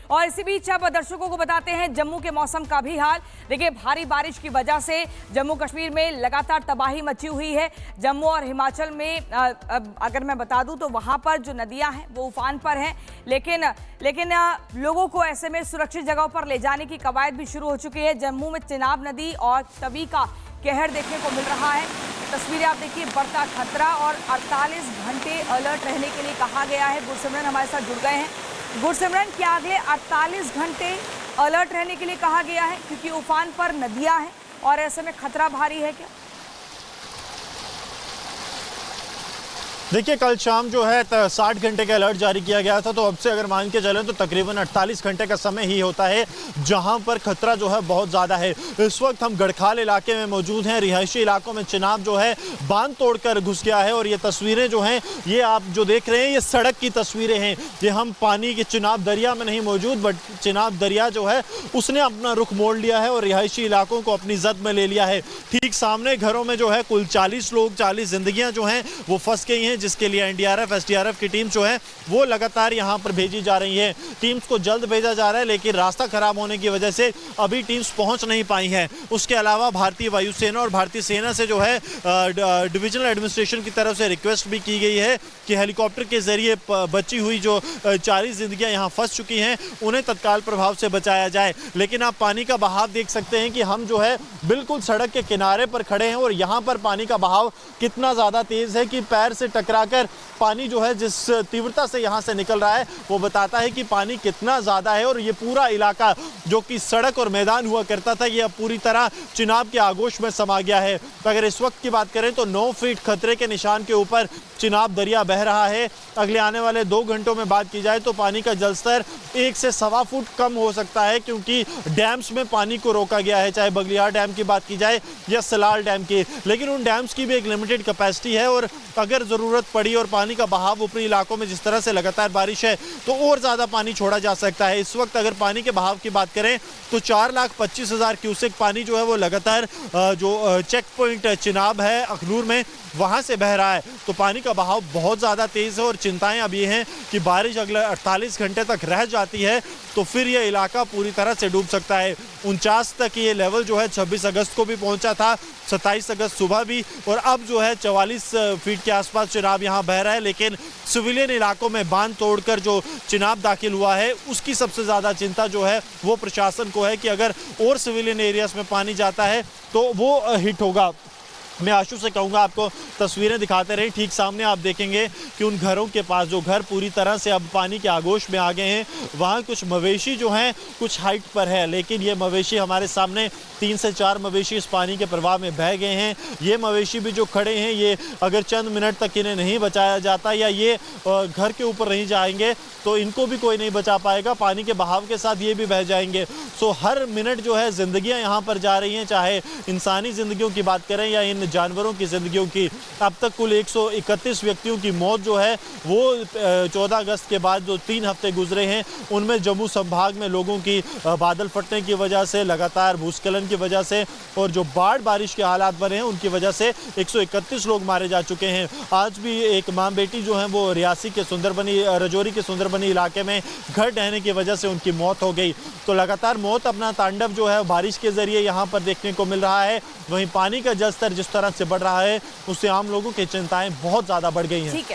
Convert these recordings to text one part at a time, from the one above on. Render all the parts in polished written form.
और इसी बीच अब दर्शकों को बताते हैं जम्मू के मौसम का भी हाल। देखिए, भारी बारिश की वजह से जम्मू कश्मीर में लगातार तबाही मची हुई है। जम्मू और हिमाचल में अगर मैं बता दूं तो वहां पर जो नदियां हैं वो उफान पर हैं, लेकिन लोगों को ऐसे में सुरक्षित जगहों पर ले जाने की कवायद भी शुरू हो चुकी है। जम्मू में चिनाब नदी और तवी का कहर देखने को मिल रहा है। तस्वीरें आप देखिए, बढ़ता खतरा और 48 घंटे अलर्ट रहने के लिए कहा गया है। गुरसिमरन हमारे साथ जुड़ गए हैं। गुरसिमरन, क्या अगले 48 घंटे अलर्ट रहने के लिए कहा गया है क्योंकि उफान पर नदियां हैं और ऐसे में खतरा भारी है क्या? देखिए, कल शाम जो है 60 घंटे का अलर्ट जारी किया गया था, तो अब से अगर मान के चलें तो तकरीबन 48 घंटे का समय ही होता है जहां पर खतरा जो है बहुत ज़्यादा है। इस वक्त हम गढ़खाल इलाके में मौजूद हैं। रिहायशी इलाकों में चिनाब जो है बांध तोड़कर घुस गया है और ये तस्वीरें जो हैं, ये आप जो देख रहे हैं ये सड़क की तस्वीरें हैं। ये हम पानी के चिनाब दरिया में नहीं मौजूद, बट चिनाब दरिया जो है उसने अपना रुख मोड़ लिया है और रिहायशी इलाकों को अपनी जद में ले लिया है। ठीक सामने घरों में जो है कुल 40 लोग, 40 जिंदगियाँ जो हैं वो फंस गई हैं, जिसके लिए एनडीआरएफ, एसडीआरएफ की टीम जो है वो लगातार यहां पर भेजी जा रही है। टीम्स को जल्द भेजा जा रहा है, लेकिन रास्ता खराब होने की वजह से अभी टीम्स पहुंच नहीं पाई हैं। उसके अलावा भारतीय वायुसेना और भारतीय सेना से जो है डिविजनल एडमिनिस्ट्रेशन की तरफ से रिक्वेस्ट भी की गई है कि हेलीकॉप्टर के जरिए बची हुई जो 40 जिंदगियां यहां फंस चुकी हैं उन्हें तत्काल प्रभाव से बचाया जाए। लेकिन आप पानी का बहाव देख सकते हैं कि हम जो है बिल्कुल सड़क के किनारे पर खड़े हैं और यहां पर पानी का बहाव कितना ज़्यादा तेज़ है कि पैर से टकराकर पानी जो है जिस तीव्रता से यहां से निकल रहा है वो बताता है कि पानी कितना ज़्यादा है। और ये पूरा इलाका जो कि सड़क और मैदान हुआ करता था, ये अब पूरी तरह चिनाब के आगोश में समा गया है। तो अगर इस वक्त की बात करें तो 9 फीट खतरे के निशान के ऊपर चिनाब दरिया बह रहा है। अगले आने वाले 2 घंटों में बात की जाए तो पानी का जलस्तर 1 से सवा फुट कम हो सकता है, क्योंकि डैम्स में पानी को रोका गया है, चाहे बगलियार डैम की बात की जाए या सलाल डैम की। लेकिन उन डैम्स की भी एक लिमिटेड कैपेसिटी है और अगर ज़रूरत पड़ी और पानी का बहाव ऊपरी इलाकों में जिस तरह से लगातार बारिश है तो और ज़्यादा पानी छोड़ा जा सकता है। इस वक्त अगर पानी के बहाव की बात करें तो 4,25,000 क्यूसेक पानी जो है वो लगातार जो चेक पॉइंट चिनाब है अखनूर में वहाँ से बह रहा है। तो पानी का बहाव बहुत ज़्यादा तेज़ है और चिंताएं अब ये हैं कि बारिश अगले 48 घंटे तक रह जाती है तो फिर ये इलाका पूरी तरह से डूब सकता है। 49 तक ये लेवल जो है 26 अगस्त को भी पहुंचा था, 27 अगस्त सुबह भी, और अब जो है 44 फीट के आसपास चिनाब यहाँ बह रहा है। लेकिन सिविलियन इलाकों में बांध तोड़कर जो चिनाब दाखिल हुआ है उसकी सबसे ज़्यादा चिंता जो है वो प्रशासन को है कि अगर और सिविलियन एरियाज में पानी जाता है तो वो हिट होगा। मैं आशु से कहूँगा आपको तस्वीरें दिखाते रहें। ठीक सामने आप देखेंगे कि उन घरों के पास जो घर पूरी तरह से अब पानी के आगोश में आ गए हैं, वहाँ कुछ मवेशी जो हैं कुछ हाइट पर है, लेकिन ये मवेशी हमारे सामने 3 से 4 मवेशी इस पानी के प्रवाह में बह गए हैं। ये मवेशी भी जो खड़े हैं, ये अगर चंद मिनट तक इन्हें नहीं बचाया जाता या ये घर के ऊपर नहीं जाएंगे तो इनको भी कोई नहीं बचा पाएगा, पानी के बहाव के साथ ये भी बह जाएंगे। सो हर मिनट जो है ज़िंदगियाँ यहाँ पर जा रही हैं, चाहे इंसानी ज़िंदगियों की बात करें या इन जानवरों की ज़िंदगियों की। अब तक कुल 131 व्यक्तियों की मौत जो है वो 14 अगस्त के बाद जो 3 हफ्ते गुजरे हैं उनमें जम्मू संभाग में लोगों की बादल फटने की वजह से, लगातार भूस्खलन की वजह से और जो बाढ़ बारिश के हालात बने हैं उनकी वजह से 131 लोग मारे जा चुके हैं। आज भी एक माँ बेटी जो है वो रियासी के सुंदरबनी, राजौरी के सुंदरबनी इलाके में घर ढहने की वजह से उनकी मौत हो गई। तो लगातार मौत अपना तांडव जो है बारिश के जरिए यहाँ पर देखने को मिल रहा है। वहीं पानी का जलस्तर जिस तरह से बढ़ रहा है उससे आम लोगों की चिंताएं बहुत ज्यादा बढ़ गई हैं। ठीक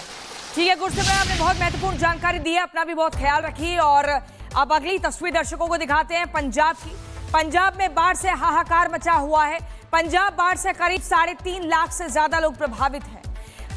है गुरसिमरन, आपने बहुत महत्वपूर्ण जानकारी दी है, अपना भी बहुत ख्याल रखिए। और अब अगली तस्वीर दर्शकों को दिखाते हैं पंजाब की। पंजाब में बाढ़ से हाहाकार मचा हुआ है। पंजाब बाढ़ से करीब 3.5 लाख से ज्यादा लोग प्रभावित हैं।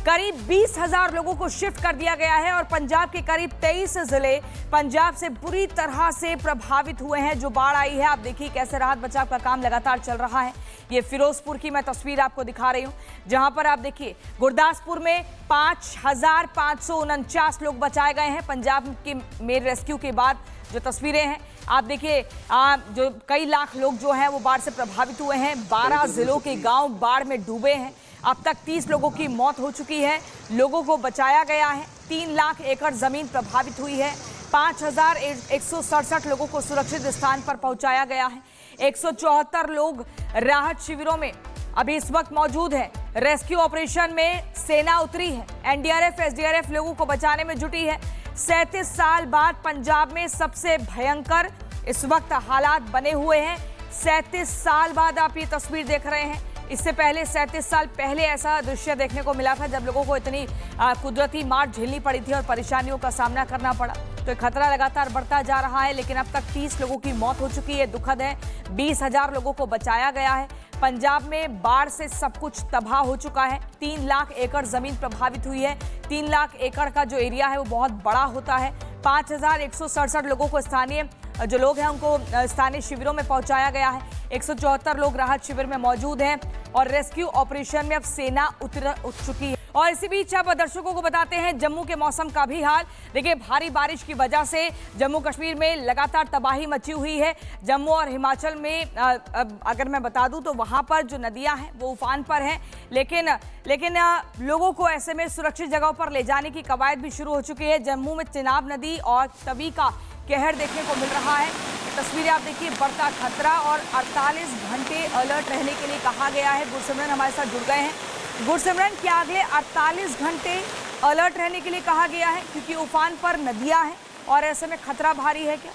करीब 20,000 लोगों को शिफ्ट कर दिया गया है और पंजाब के करीब 23 जिले पंजाब से बुरी तरह से प्रभावित हुए हैं। जो बाढ़ आई है, आप देखिए कैसे राहत बचाव का काम लगातार चल रहा है। ये फिरोजपुर की मैं तस्वीर आपको दिखा रही हूँ, जहां पर आप देखिए गुरदासपुर में 5,549 लोग बचाए गए हैं। पंजाब के मेन रेस्क्यू के बाद जो तस्वीरें हैं आप देखिए, जो कई लाख लोग जो हैं वो बाढ़ से प्रभावित हुए हैं। 12 जिलों के गांव बाढ़ में डूबे हैं। अब तक 30 लोगों की मौत हो चुकी है, लोगों को बचाया गया है। 3 लाख एकड़ जमीन प्रभावित हुई है। 5,167 लोगों को सुरक्षित स्थान पर पहुंचाया गया है। 174 लोग राहत शिविरों में अभी इस वक्त मौजूद है। रेस्क्यू ऑपरेशन में सेना उतरी है। एनडीआरएफ, एसडीआरएफ लोगों को बचाने में जुटी है। 37 साल बाद पंजाब में सबसे भयंकर इस वक्त हालात बने हुए हैं। 37 साल बाद आप ये तस्वीर देख रहे हैं। इससे पहले 37 साल पहले ऐसा दृश्य देखने को मिला था जब लोगों को इतनी कुदरती मार झेलनी पड़ी थी और परेशानियों का सामना करना पड़ा। तो खतरा लगातार बढ़ता जा रहा है, लेकिन अब तक 30 लोगों की मौत हो चुकी है। दुखद है, 20,000 लोगों को बचाया गया है। पंजाब में बाढ़ से सब कुछ तबाह हो चुका है। 3 लाख एकड़ जमीन प्रभावित हुई है। 3 लाख एकड़ का जो एरिया है वो बहुत बड़ा होता है। 5,167 लोगों को जो लोग हैं उनको स्थानीय शिविरों में पहुंचाया गया है। 174 लोग राहत शिविर में मौजूद हैं और रेस्क्यू ऑपरेशन में अब सेना उतर चुकी है। और इसी बीच अब दर्शकों को बताते हैं जम्मू के मौसम का भी हाल। देखिए, भारी बारिश की वजह से जम्मू कश्मीर में लगातार तबाही मची हुई है। जम्मू और हिमाचल में अगर मैं बता दूं तो वहां पर जो नदियां हैं वो उफान पर हैं, लेकिन लोगों को ऐसे में सुरक्षित जगहों पर ले जाने की कवायद भी शुरू हो चुकी है। जम्मू में चिनाब नदी और तवी का कहर देखने को मिल रहा है। तस्वीरें आप देखिए, बढ़ता खतरा और 48 घंटे अलर्ट रहने के लिए कहा गया है। गुरसिमरन हमारे साथ जुड़ गए हैं। गुरसिमरन, क्या अगले 48 घंटे अलर्ट रहने के लिए कहा गया है क्योंकि उफान पर नदियां हैं और ऐसे में खतरा भारी है क्या?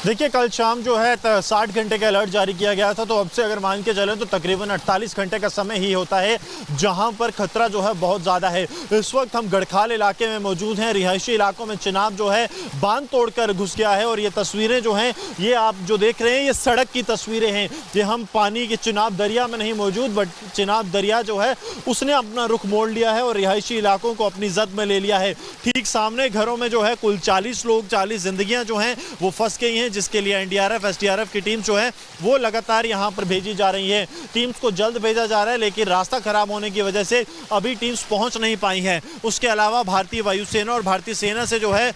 देखिए, कल शाम जो है 60 घंटे का अलर्ट जारी किया गया था, तो अब से अगर मान के चलें तो तकरीबन 48 घंटे का समय ही होता है जहां पर खतरा जो है बहुत ज़्यादा है। इस वक्त हम गढ़खाल इलाके में मौजूद हैं। रिहायशी इलाकों में चिनाब जो है बांध तोड़कर घुस गया है और ये तस्वीरें जो हैं, ये आप जो देख रहे हैं ये सड़क की तस्वीरें हैं। ये हम पानी के चिनाब दरिया में नहीं मौजूद, बट चिनाब दरिया जो है उसने अपना रुख मोड़ लिया है और रिहायशी इलाकों को अपनी जद में ले लिया है। ठीक सामने घरों में जो है कुल 40 लोग, 40 जिंदगियाँ जो हैं वो फंस गई हैं, जिसके लिए एनडीआरएफ, एसडीआरएफ की टीम जो है वो लगातार यहां पर भेजी जा रही है। टीम्स को जल्द भेजा जा रहा है, लेकिन रास्ता खराब होने की वजह से अभी टीम्स पहुंच नहीं पाई हैं। उसके अलावा भारतीय वायुसेना और भारतीय सेना से जो है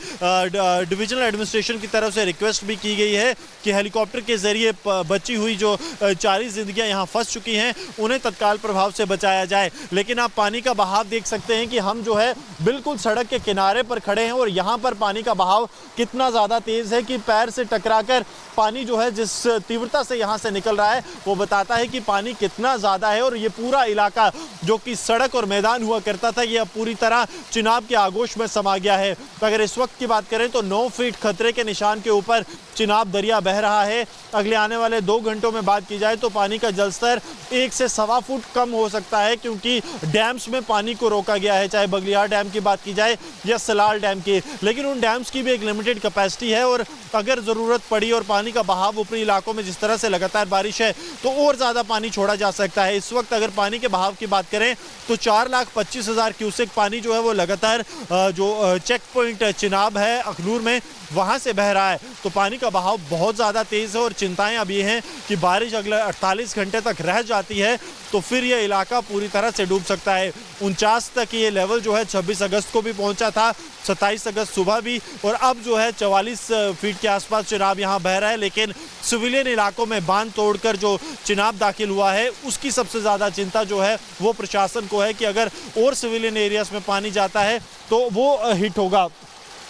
डिविजनल एडमिनिस्ट्रेशन की तरफ से रिक्वेस्ट भी की गई है कि हेलीकॉप्टर के जरिए बची हुई जो 40 जिंदगियां यहां फंस चुकी हैं उन्हें तत्काल प्रभाव से बचाया जाए। लेकिन आप पानी का बहाव देख सकते हैं कि हम जो है बिल्कुल सड़क के किनारे पर खड़े हैं और यहाँ पर पानी का बहाव कितना ज़्यादा तेज़ है कि पैर से टकराकर पानी जो है जिस तीव्रता से यहाँ से निकल रहा है वो बताता है कि पानी कितना ज़्यादा है। और ये पूरा इलाका जो कि सड़क और मैदान हुआ करता था, ये अब पूरी तरह चिनाब के आगोश में समा गया है। तो अगर इस वक्त की बात करें तो 9 फीट खतरे के निशान के ऊपर चिनाब दरिया बह रहा है। अगले आने वाले 2 घंटों में बात की जाए तो पानी का जलस्तर 1 से 1.25 फुट कम हो सकता है, क्योंकि डैम्स में पानी को रोका गया है, चाहे बगलियार डैम की बात की जाए या सलाल डैम की। लेकिन उन डैम्स की भी एक लिमिटेड कैपेसिटी है और अगर ज़रूरत पड़ी और पानी का बहाव ऊपरी इलाकों में जिस तरह से लगातार बारिश है तो और ज़्यादा पानी छोड़ा जा सकता है। इस वक्त अगर पानी के बहाव की बात करें तो 4,25,000 क्यूसेक पानी जो है वो लगातार जो चेक पॉइंट चिनाब है अखनूर में वहाँ से बह रहा है। तो पानी का बहाव बहुत ज़्यादा तेज़ है और चिंताएं अब ये हैं कि बारिश अगले 48 घंटे तक रह जाती है तो फिर ये इलाका पूरी तरह से डूब सकता है। 49 तक ये लेवल जो है 26 अगस्त को भी पहुंचा था, 27 अगस्त सुबह भी, और अब जो है 44 फीट के आसपास चिनाब यहाँ बह रहा है। लेकिन सिविलियन इलाकों में बांध तोड़कर जो चिनाब दाखिल हुआ है उसकी सबसे ज़्यादा चिंता जो है वो प्रशासन को है कि अगर और सिविलियन एरियाज में पानी जाता है तो वो हिट होगा।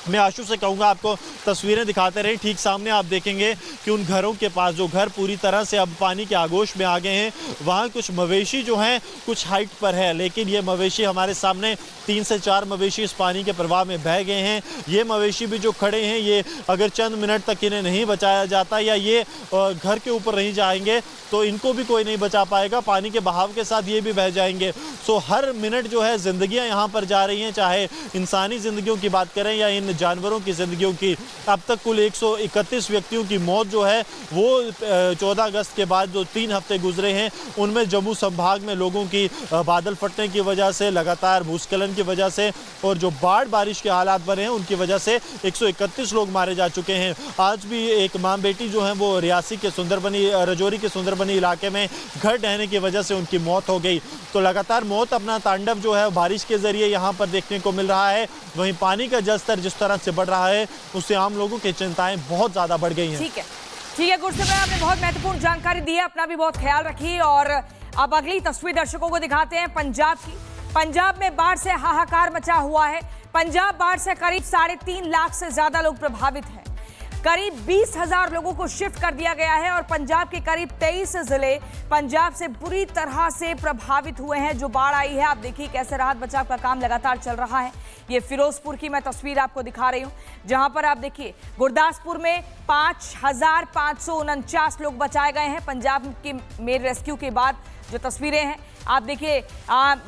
मैं आशु से कहूँगा आपको तस्वीरें दिखाते रहे। ठीक सामने आप देखेंगे कि उन घरों के पास जो घर पूरी तरह से अब पानी के आगोश में आ गए हैं, वहाँ कुछ मवेशी जो हैं कुछ हाइट पर है, लेकिन ये मवेशी हमारे सामने 3 से 4 मवेशी इस पानी के प्रवाह में बह गए हैं। ये मवेशी भी जो खड़े हैं, ये अगर चंद मिनट तक इन्हें नहीं बचाया जाता या ये घर के ऊपर नहीं जाएंगे तो इनको भी कोई नहीं बचा पाएगा, पानी के बहाव के साथ ये भी बह जाएंगे। सो हर मिनट जो है ज़िंदगियाँ यहाँ पर जा रही हैं, चाहे इंसानी ज़िंदगियों की बात करें या इन जानवरों की ज़िंदगियों की। अब तक कुल 131 व्यक्तियों की मौत जो है वो 14 अगस्त के बाद जो 3 हफ्ते गुजरे हैं उनमें जम्मू संभाग में लोगों की बादल फटने की वजह से, लगातार भूस्खलन की वजह से और जो बाढ़ बारिश के हालात बने हैं उनकी वजह से 131 लोग मारे जा चुके हैं। आज भी एक माँ बेटी जो है वो रियासी के रजौरी के सुंदरबनी इलाके में घर ढहने की वजह से उनकी मौत हो गई। तो लगातार मौत अपना तांडव जो है बारिश के जरिए यहाँ पर देखने को मिल रहा है। वहीं पानी का जलस्तर जिस तरह से बढ़ रहा है उससे आम लोगों की चिंताएं बहुत ज्यादा बढ़ गई हैं। ठीक है गुरसिमरन, आपने बहुत महत्वपूर्ण जानकारी दी है, अपना भी बहुत ख्याल रखिए। और अब अगली तस्वीर दर्शकों को दिखाते हैं पंजाब की। पंजाब में बाढ़ से हाहाकार मचा हुआ है। पंजाब बाढ़ से करीब 3.5 लाख से ज्यादा लोग प्रभावित हैं। करीब 20,000 लोगों को शिफ्ट कर दिया गया है और पंजाब के करीब 23 जिले पंजाब से बुरी तरह से प्रभावित हुए हैं। जो बाढ़ आई है, आप देखिए कैसे राहत बचाव का काम लगातार चल रहा है। ये फिरोजपुर की मैं तस्वीर आपको दिखा रही हूं, जहां पर आप देखिए गुरदासपुर में 5,549 लोग बचाए गए हैं। पंजाब के मेन रेस्क्यू के बाद जो तस्वीरें हैं आप देखिए,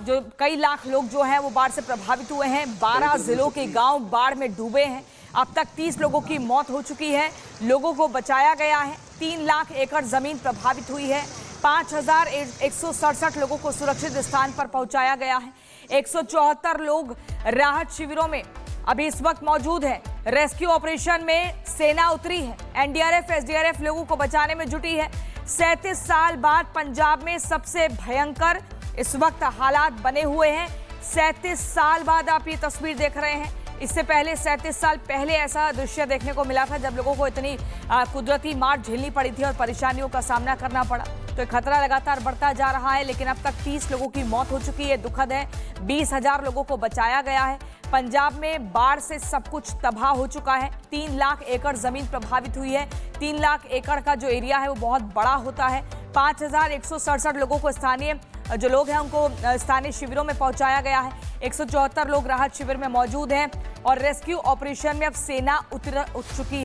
जो कई लाख लोग जो हैं वो बाढ़ से प्रभावित हुए हैं। 12 जिलों के गांव बाढ़ में डूबे हैं। अब तक 30 लोगों की मौत हो चुकी है, लोगों को बचाया गया है। 3 लाख एकड़ जमीन प्रभावित हुई है। 5,167 लोगों को सुरक्षित स्थान पर पहुंचाया गया है। 174 लोग राहत शिविरों में अभी इस वक्त मौजूद हैं। रेस्क्यू ऑपरेशन में सेना उतरी है। एनडीआरएफ, एसडीआरएफ लोगों को बचाने में जुटी है। 37 साल बाद पंजाब में सबसे भयंकर इस वक्त हालात बने हुए हैं। 37 साल बाद आप ये तस्वीर देख रहे हैं। इससे पहले 37 साल पहले ऐसा दृश्य देखने को मिला था जब लोगों को इतनी कुदरती मार झेलनी पड़ी थी और परेशानियों का सामना करना पड़ा। तो खतरा लगातार बढ़ता जा रहा है, लेकिन अब तक 30 लोगों की मौत हो चुकी है। दुखद है। 20,000 लोगों को बचाया गया है। पंजाब में बाढ़ से सब कुछ तबाह हो चुका है। 3 लाख एकड़ जमीन प्रभावित हुई है। 3 लाख एकड़ का जो एरिया है वो बहुत बड़ा होता है। 5,167 लोगों को स्थानीय जो लोग हैं उनको स्थानीय शिविरों में पहुंचाया गया है। 174 लोग राहत शिविर में मौजूद हैं और रेस्क्यू ऑपरेशन में अब सेना उतर चुकी है।